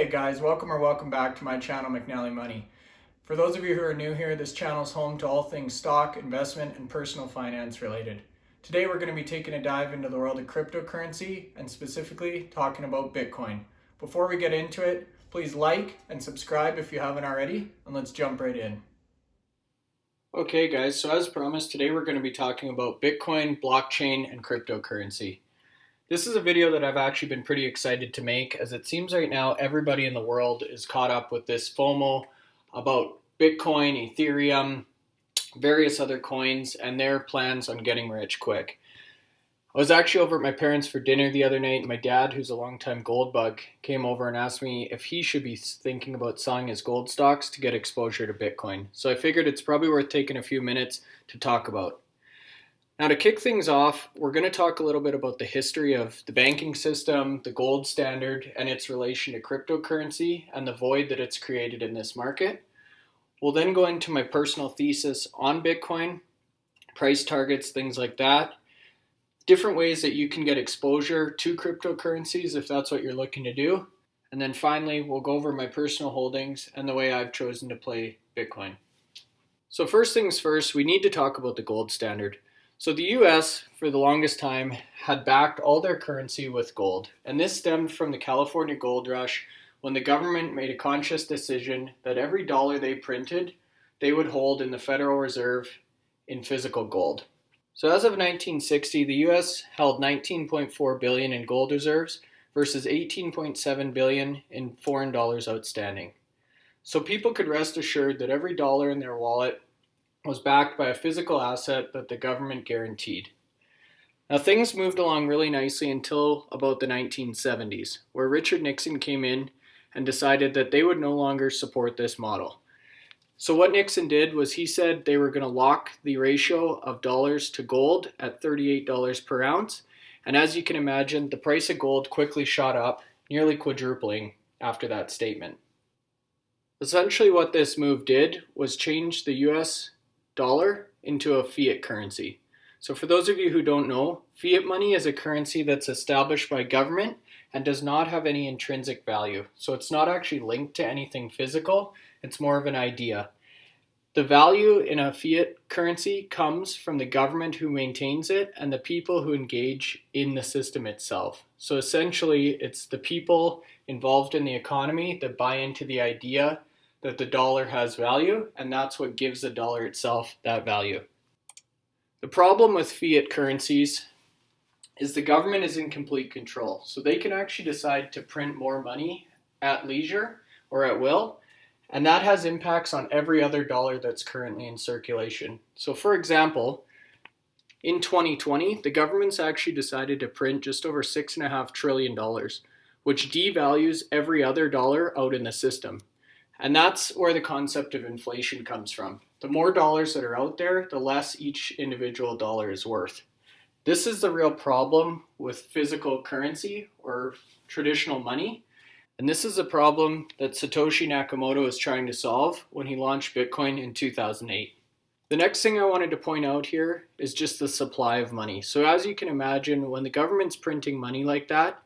Okay guys, welcome back to my channel McNallie Money. For those of you who are new here, this channel is home to all things stock, investment, and personal finance related. Today we're going to be taking a dive into the world of cryptocurrency and specifically talking about Bitcoin. Before we get into it, please like and subscribe if you haven't already, and let's jump right in. Okay guys, so as promised, today we're going to be talking about Bitcoin, blockchain, and cryptocurrency. This is a video that I've actually been pretty excited to make, as it seems right now everybody in the world is caught up with this FOMO about Bitcoin, Ethereum, various other coins, and their plans on getting rich quick. I was actually over at my parents for dinner the other night, and my dad, who's a longtime gold bug, came over and asked me if he should be thinking about selling his gold stocks to get exposure to Bitcoin. So I figured it's probably worth taking a few minutes to talk about. Now, to kick things off, we're going to talk a little bit about the history of the banking system, the gold standard, and its relation to cryptocurrency and the void that it's created in this market. We'll then go into my personal thesis on Bitcoin, price targets, things like that, different ways that you can get exposure to cryptocurrencies if that's what you're looking to do. And then finally, we'll go over my personal holdings and the way I've chosen to play Bitcoin. So first things first, we need to talk about the gold standard. So the US, for the longest time, had backed all their currency with gold. And this stemmed from the California gold rush, when the government made a conscious decision that every dollar they printed, they would hold in the Federal Reserve in physical gold. So as of 1960, the US held 19.4 billion in gold reserves versus 18.7 billion in foreign dollars outstanding. So people could rest assured that every dollar in their wallet was backed by a physical asset that the government guaranteed. Now things moved along really nicely until about the 1970s, where Richard Nixon came in and decided that they would no longer support this model. So what Nixon did was he said they were going to lock the ratio of dollars to gold at $38 per ounce. And as you can imagine, the price of gold quickly shot up, nearly quadrupling after that statement. Essentially what this move did was change the US dollar into a fiat currency. So for those of you who don't know, fiat money is a currency that's established by government and does not have any intrinsic value. So it's not actually linked to anything physical, it's more of an idea. The value in a fiat currency comes from the government who maintains it and the people who engage in the system itself. So essentially, it's the people involved in the economy that buy into the idea that the dollar has value, and that's what gives the dollar itself that value. The problem with fiat currencies is the government is in complete control. So they can actually decide to print more money at leisure or at will, and that has impacts on every other dollar that's currently in circulation. So for example, in 2020, the government's actually decided to print just over $6.5 trillion, which devalues every other dollar out in the system. And that's where the concept of inflation comes from. The more dollars that are out there, the less each individual dollar is worth. This is the real problem with physical currency or traditional money. And this is a problem that Satoshi Nakamoto is trying to solve when he launched Bitcoin in 2008. The next thing I wanted to point out here is just the supply of money. So as you can imagine, when the government's printing money like that,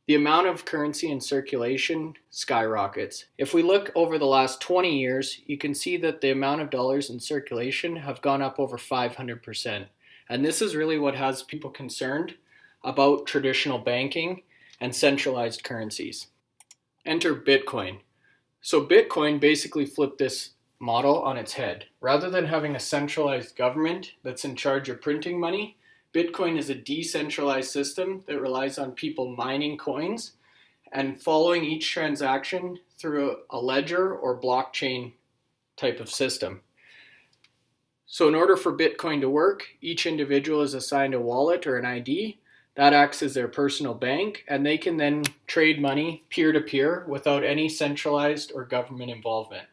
the amount of currency in circulation skyrockets. If we look over the last 20 years, you can see that the amount of dollars in circulation have gone up over 500%. And this is really what has people concerned about traditional banking and centralized currencies. Enter Bitcoin. So Bitcoin basically flipped this model on its head. Rather than having a centralized government that's in charge of printing money, Bitcoin is a decentralized system that relies on people mining coins and following each transaction through a ledger or blockchain type of system. So in order for Bitcoin to work, each individual is assigned a wallet or an ID that acts as their personal bank, and they can then trade money peer-to-peer without any centralized or government involvement.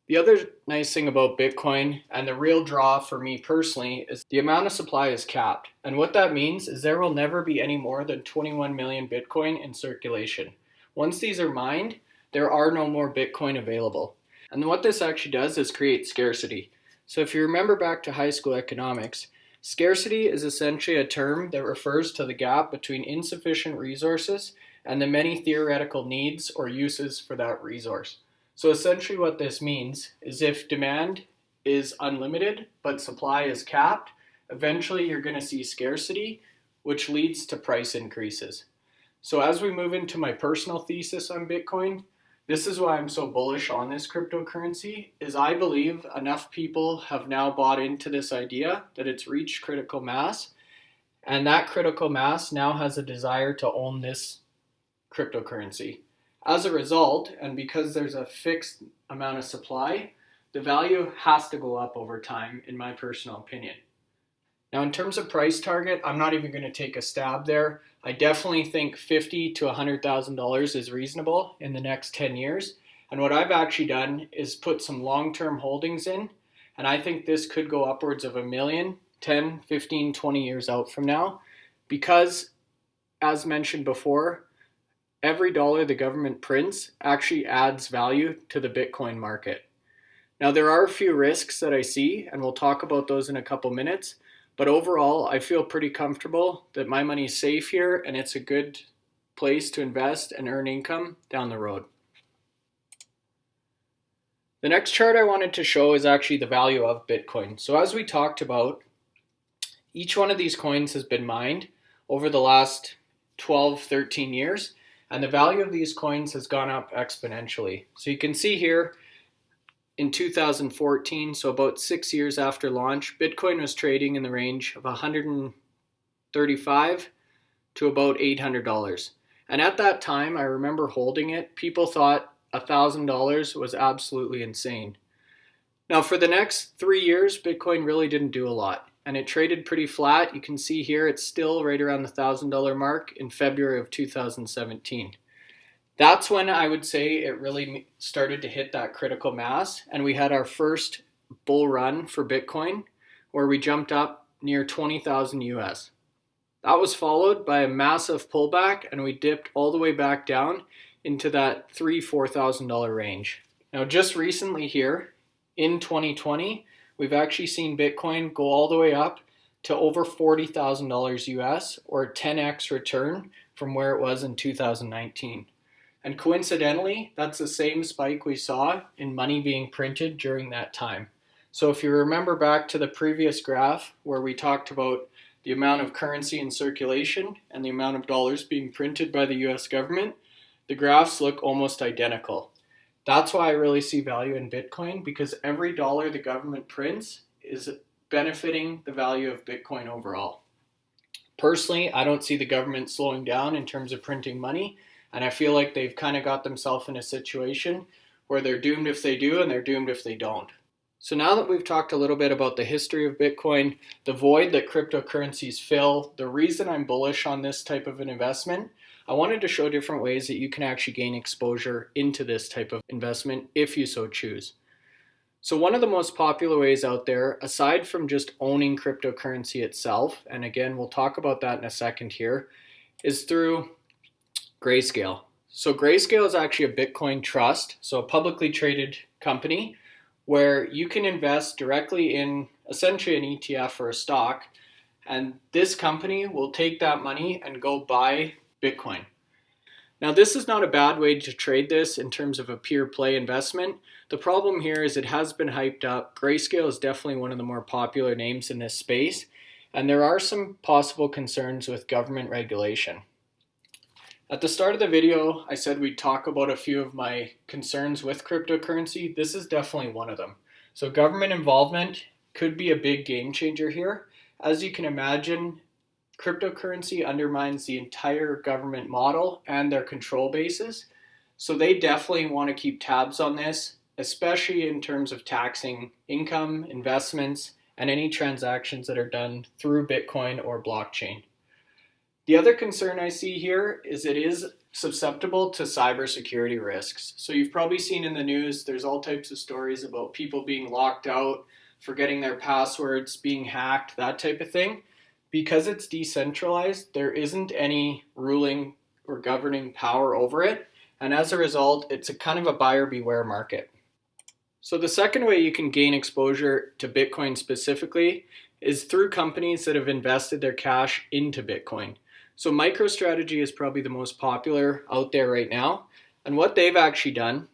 The other nice thing about Bitcoin, and the real draw for me personally, is the amount of supply is capped. And what that means is there will never be any more than 21 million Bitcoin in circulation. Once these are mined, there are no more Bitcoin available. And what this actually does is create scarcity. So if you remember back to high school economics, scarcity is essentially a term that refers to the gap between insufficient resources and the many theoretical needs or uses for that resource. So essentially what this means is if demand is unlimited but supply is capped, eventually you're going to see scarcity, which leads to price increases. So as we move into my personal thesis on Bitcoin, this is why I'm so bullish on this cryptocurrency, is I believe enough people have now bought into this idea that it's reached critical mass, and that critical mass now has a desire to own this cryptocurrency. As a result, and because there's a fixed amount of supply, the value has to go up over time, in my personal opinion. Now, in terms of price target, I'm not even going to take a stab there. I definitely think $50,000 to $100,000 is reasonable in the next 10 years. And what I've actually done is put some long-term holdings in, and I think this could go upwards of $1 million, 10, 15, 20 years out from now, because, as mentioned before, every dollar the government prints actually adds value to the Bitcoin market. Now, there are a few risks that I see, and we'll talk about those in a couple minutes. But overall, I feel pretty comfortable that my money is safe here and it's a good place to invest and earn income down the road. The next chart I wanted to show is actually the value of Bitcoin. So as we talked about, each one of these coins has been mined over the last 12, 13 years, and the value of these coins has gone up exponentially. So you can see here, in 2014, so about 6 years after launch, Bitcoin was trading in the range of $135 to about $800. And at that time, I remember holding it, people thought $1,000 was absolutely insane. Now for the next 3 years, Bitcoin really didn't do a lot, and it traded pretty flat. You can see here it's still right around the $1,000 mark in February of 2017. That's when I would say it really started to hit that critical mass, and we had our first bull run for Bitcoin where we jumped up near 20,000 US. That was followed by a massive pullback, and we dipped all the way back down into that $3,000-$4,000 range. Now just recently here in 2020, we've actually seen Bitcoin go all the way up to over $40,000 US, or a 10x return from where it was in 2019. And coincidentally, that's the same spike we saw in money being printed during that time. So if you remember back to the previous graph where we talked about the amount of currency in circulation and the amount of dollars being printed by the US government, the graphs look almost identical. That's why I really see value in Bitcoin, because every dollar the government prints is benefiting the value of Bitcoin overall. Personally, I don't see the government slowing down in terms of printing money. And I feel like they've kind of got themselves in a situation where they're doomed if they do and they're doomed if they don't. So now that we've talked a little bit about the history of Bitcoin, the void that cryptocurrencies fill, the reason I'm bullish on this type of an investment, I wanted to show different ways that you can actually gain exposure into this type of investment if you so choose. So one of the most popular ways out there, aside from just owning cryptocurrency itself, and again, we'll talk about that in a second here, is through Grayscale. So Grayscale is actually a Bitcoin trust, so a publicly traded company where you can invest directly in essentially an ETF or a stock, and this company will take that money and go buy Bitcoin. Now this is not a bad way to trade this in terms of a pure play investment. The problem here is it has been hyped up. Grayscale is definitely one of the more popular names in this space, and there are some possible concerns with government regulation. At the start of the video, I said we'd talk about a few of my concerns with cryptocurrency. This is definitely one of them. So government involvement could be a big game changer here. As you can imagine, cryptocurrency undermines the entire government model and their control bases. So they definitely want to keep tabs on this, especially in terms of taxing income, investments, and any transactions that are done through Bitcoin or blockchain. The other concern I see here is it is susceptible to cybersecurity risks. So you've probably seen in the news, there's all types of stories about people being locked out, forgetting their passwords, being hacked, that type of thing. Because it's decentralized, there isn't any ruling or governing power over it. And as a result, it's a kind of a buyer beware market. So the second way you can gain exposure to Bitcoin specifically is through companies that have invested their cash into Bitcoin. So MicroStrategy is probably the most popular out there right now. And what they've actually done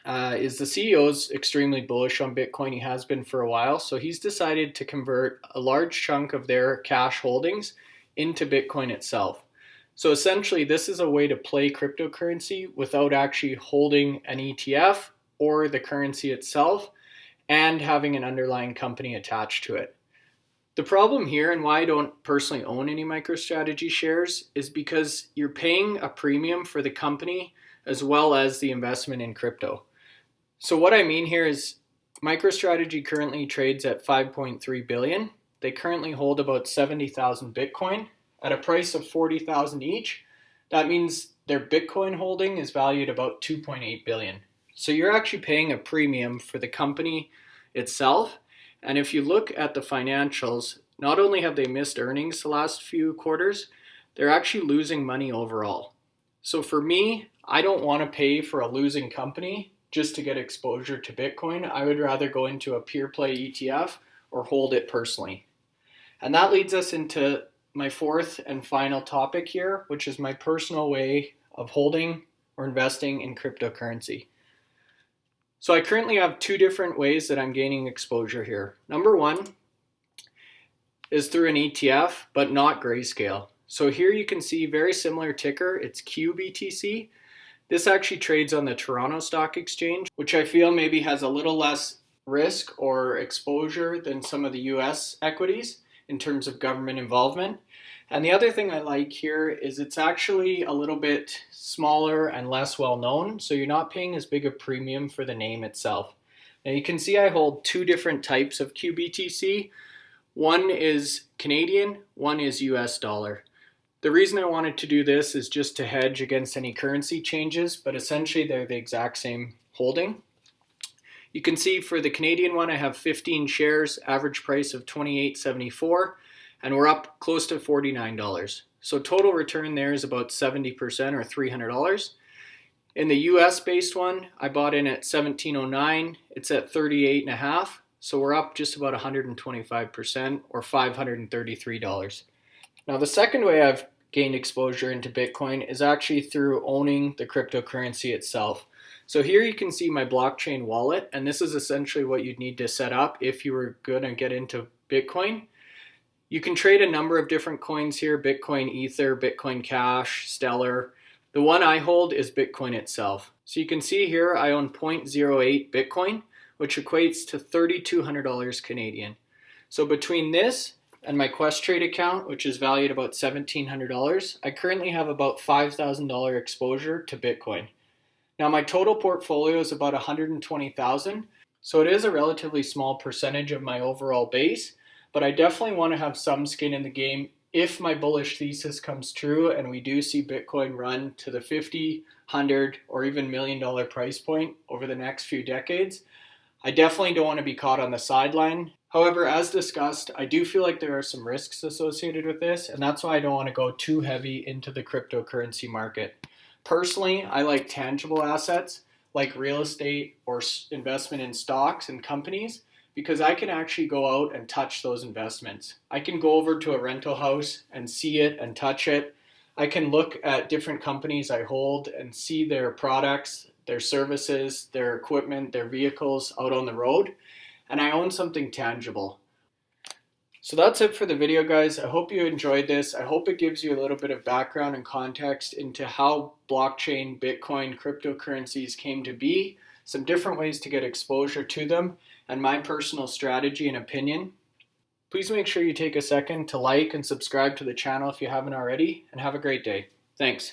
is the CEO is extremely bullish on Bitcoin. He has been for a while. So he's decided to convert a large chunk of their cash holdings into Bitcoin itself. So essentially, this is a way to play cryptocurrency without actually holding an ETF or the currency itself and having an underlying company attached to it. The problem here, and why I don't personally own any MicroStrategy shares, is because you're paying a premium for the company as well as the investment in crypto. So what I mean here is MicroStrategy currently trades at 5.3 billion. They currently hold about 70,000 Bitcoin at a price of 40,000 each. That means their Bitcoin holding is valued about 2.8 billion. So you're actually paying a premium for the company itself. And if you look at the financials, not only have they missed earnings the last few quarters, they're actually losing money overall. So for me, I don't want to pay for a losing company just to get exposure to Bitcoin. I would rather go into a pure play ETF or hold it personally. And that leads us into my fourth and final topic here, which is my personal way of holding or investing in cryptocurrency. So I currently have two different ways that I'm gaining exposure here. Number one is through an ETF, but not grayscale. So here you can see very similar ticker, it's QBTC. This actually trades on the Toronto Stock Exchange, which I feel maybe has a little less risk or exposure than some of the US equities in terms of government involvement. And the other thing I like here is it's actually a little bit smaller and less well known, so you're not paying as big a premium for the name itself. Now you can see I hold two different types of QBTC. One is Canadian, one is US dollar. The reason I wanted to do this is just to hedge against any currency changes, but essentially they're the exact same holding. You can see for the Canadian one, I have 15 shares, average price of $28.74. And we're up close to $49. So total return there is about 70% or $300. In the US based one, I bought in at 1709. It's at 38.5. So we're up just about 125% or $533. Now the second way I've gained exposure into Bitcoin is actually through owning the cryptocurrency itself. So here you can see my blockchain wallet, and this is essentially what you'd need to set up if you were going to get into Bitcoin. You can trade a number of different coins here, Bitcoin Ether, Bitcoin Cash, Stellar. The one I hold is Bitcoin itself. So you can see here I own 0.08 Bitcoin, which equates to $3,200 Canadian. So between this and my Questrade account, which is valued about $1,700, I currently have about $5,000 exposure to Bitcoin. Now my total portfolio is about $120,000, so it is a relatively small percentage of my overall base. But I definitely want to have some skin in the game if my bullish thesis comes true and we do see Bitcoin run to the $50, $100, or even $1 million price point over the next few decades. I definitely don't want to be caught on the sideline. However, as discussed, I do feel like there are some risks associated with this, and that's why I don't want to go too heavy into the cryptocurrency market. Personally, I like tangible assets like real estate or investment in stocks and companies, because I can actually go out and touch those investments. I can go over to a rental house and see it and touch it. I can look at different companies I hold and see their products, their services, their equipment, their vehicles out on the road, and I own something tangible. So that's it for the video, guys. I hope you enjoyed this. I hope it gives you a little bit of background and context into how blockchain, Bitcoin, cryptocurrencies came to be, some different ways to get exposure to them, and my personal strategy and opinion. Please make sure you take a second to like and subscribe to the channel if you haven't already, and have a great day. Thanks.